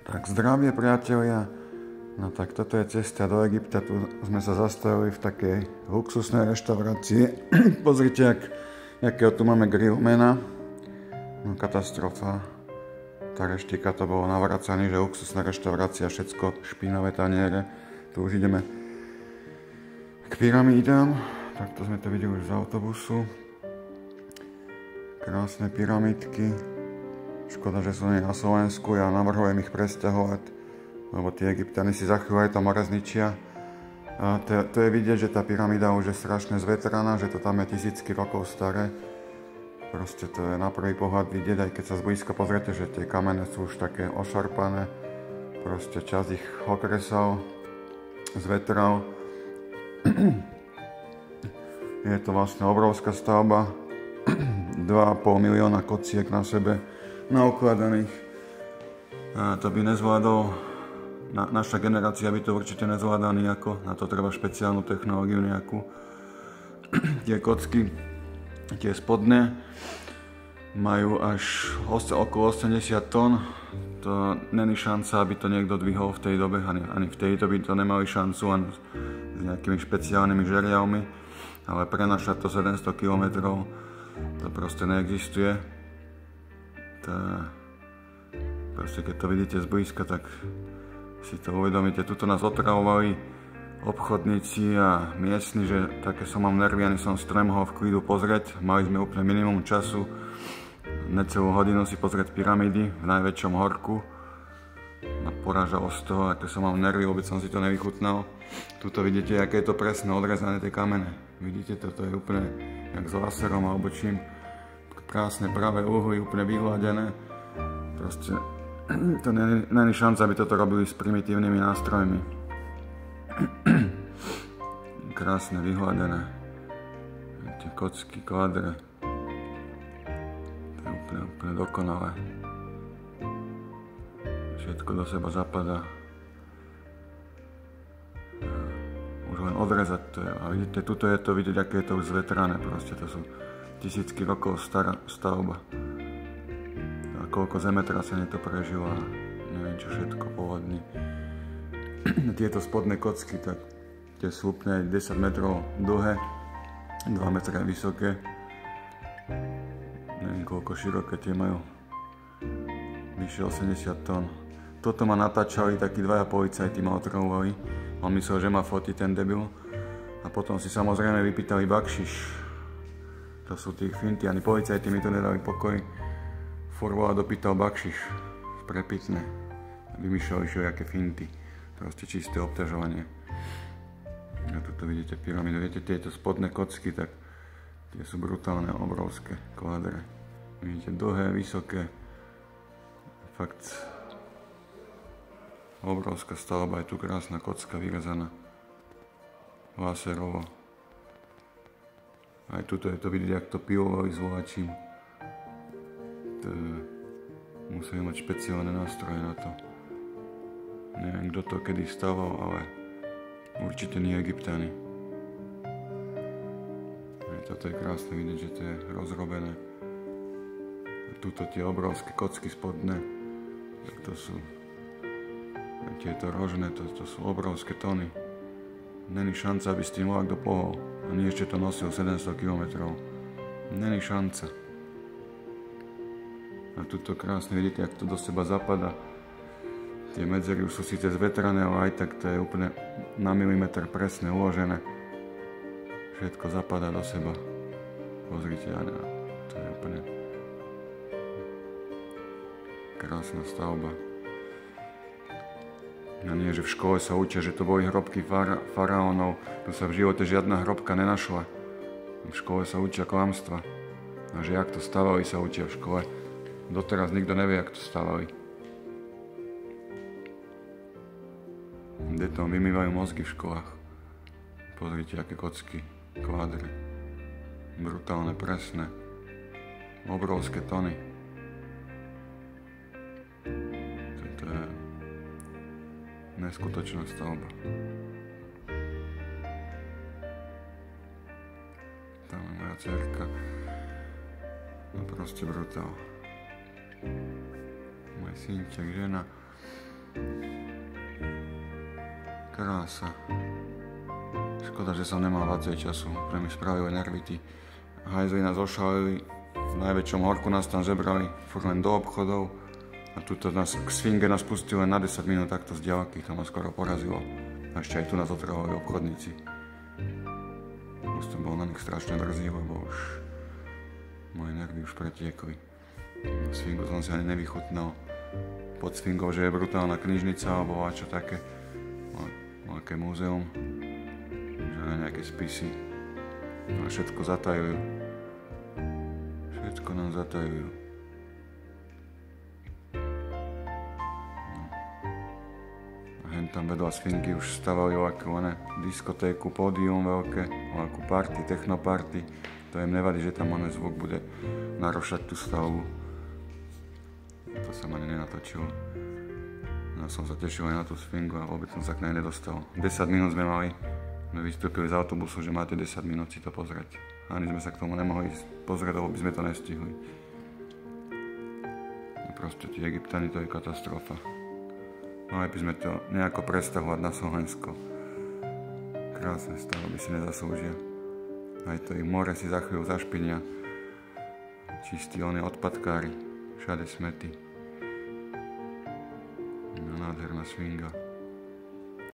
Tak zdravie, priatelia. No tak toto je cesta do Egypta. Tu sme sa zastavili v takej luxusnej reštaurácii. Pozrite, akého tu máme grillmana. No katastrofa. Tá reštika to bolo navracaný, že luxusná reštaurácia, všetko špinavé taniere. Tu už ideme k pyramídám. Takto sme to videli už z autobusu. Krásne pyramídky. Škoda, že sú nie na Slovensku, ja navrhujem ich presťahovať, lebo tí Egypťania si za chvíľu aj tam zničia. A to je vidieť, že tá pyramída už je strašne zvetraná, že to tam je tisícky rokov staré. Proste to je na prvý pohľad vidieť, aj keď sa zblízka pozriete, že tie kamene sú už také ošarpané. Proste čas ich okresal, zvetral. Je to vlastne obrovská stavba, 2,5 milióna kociek na sebe naukladaných. A to by nezvládol, naša generácia by to určite nezvládala nejako, na to treba špeciálnu technológiu nejakú. Tie kocky, tie spodné, majú až okolo 80 tón. To není šanca, aby to niekto dvihol v tej dobe, ani v tej dobe to nemali šancu, len s nejakými špeciálnymi žeriavmi, ale prenašať to 700 km, to proste neexistuje. Proste keď to vidíte zblízka, tak si to uvedomíte. Tuto nás otravovali obchodníci a miestni, že také som mám nervy, ani som si to nemohol v klidu pozrieť. Mali sme úplne minimum času, necelú hodinu si pozrieť pyramídy v najväčšom horku. Ma porážalo z toho, aké som mal nervy, vôbec som si to nevychutnal. Tuto vidíte, aké je to presne odrezané tie kamene. Vidíte, toto je úplne jak s laserom alebo čím. Krásne pravé uhly, úplne vyhľadené. Proste to není šanca, aby toto robili s primitívnymi nástrojmi. Krásne vyhľadené. Tie kocky, kvadre. To je úplne dokonalé. Všetko do seba zapadá. Už len odrezať to je. A vidíte, tuto je to vidieť, aké je to už zvetrané. Proste to sú tisícky rokov stará stavba. A koľko zemetrasení to prežilo a neviem čo všetko, povodní. Tieto spodné kocky, tak tie sú úplne 10 metrov dlhé, 2 metre vysoké. Neviem koľko široké tie majú. Vyše 80 tón. Toto ma natáčali, takí dvaja policajti ma otravovali. On myslel, že ma fotí ten debil. A potom si samozrejme vypýtali bakšiš. To sú tí finty, ani policajti mi to nedali pokoj. Furt dopýtal bakšiš v prepitné. Vymýšľali všelijaké finty. Proste čisté obťažovanie. A tuto vidíte pyramídu. Viete, tieto spodné kocky, tak tie sú brutálne, obrovské kvadre. Vidíte, dlhé, vysoké. Fakt obrovská stavba. Je tu krásna kocka vyrezaná laserovo. Aj tuto je to vidieť, jak to pilovali s volačím. Musíme mať špeciálne nástroje na to. Neviem, kto to kedy staval, ale určite nie Egypťani. Aj toto je krásne vidieť, že to je rozrobené. A tuto tie obrovské kocky spodné, tak to sú tieto rožné, to sú obrovské tony. Není šanca, aby s tým volak kto pohol. Ani ešte to nosil 700 km. Není šanca. A tuto krásne vidíte, jak to do seba zapadá. Tie medzery už sú síce zvetrané, ale aj tak to je úplne na milimeter presne uložené. Všetko zapadá do seba. Pozrite, to je úplne krásna stavba. A nie, že v škole sa učia, že to boli hrobky faraónov. Tu sa v živote žiadna hrobka nenašla. V škole sa učia klamstva. A že jak to stavali, sa učia v škole. Doteraz nikto nevie, jak to stavali. Detom vymývajú mozgy v školách. Pozrite, aké kocky, kvádre. Brutálne, presné. Obrovské tony. Toto je neskutočná stavba. Tam je moja dcerka. No proste brutál. Môj synček, žena. Krása. Škoda, že som nemal viacej času, pre mi spravili nervy tí hajzli nás ošalili, v najväčšom horku nás tam zebrali, furt len do obchodov a tuto nás k Sfinge nás pustili len na 10 minút takto z diaľky, to ma skoro porazilo. A ešte aj tu nás otravovali obchodníci. Už som bol na nich strašne drzý, lebo už moje nervy už pretiekli. Sfingu som si ani nevychutnal. Pod Sfingou, že je brutálna knižnica alebo čo také. Nejaké múzeum, že nejaké spisy. A všetko zatajujú. Všetko nám zatajujú. No. A hen tam vedľa Sfingy už stavali akú diskotéku, pódium veľké, akú party, technoparty. To im nevadí, že tam zvuk bude narušať tú stavbu. To som ani nenatočil. Ja som sa tešil aj na tú Sfingu a vôbec som sa k nej nedostal. 10 minút sme mali. My vystúpili z autobusu, že máte 10 minút si to pozrieť. Ani sme sa k tomu nemohli pozrieť, lebo by sme to nestihli. A proste tí Egypťani, to je katastrofa. Mali by sme to nejako presťahovať na Slovensko. Krásne stavby si nezaslúžia. Aj to ich more si za chvíľu zašpinia. Čistí oni odpadkári. Všade smety. No, nádherná Sfinga.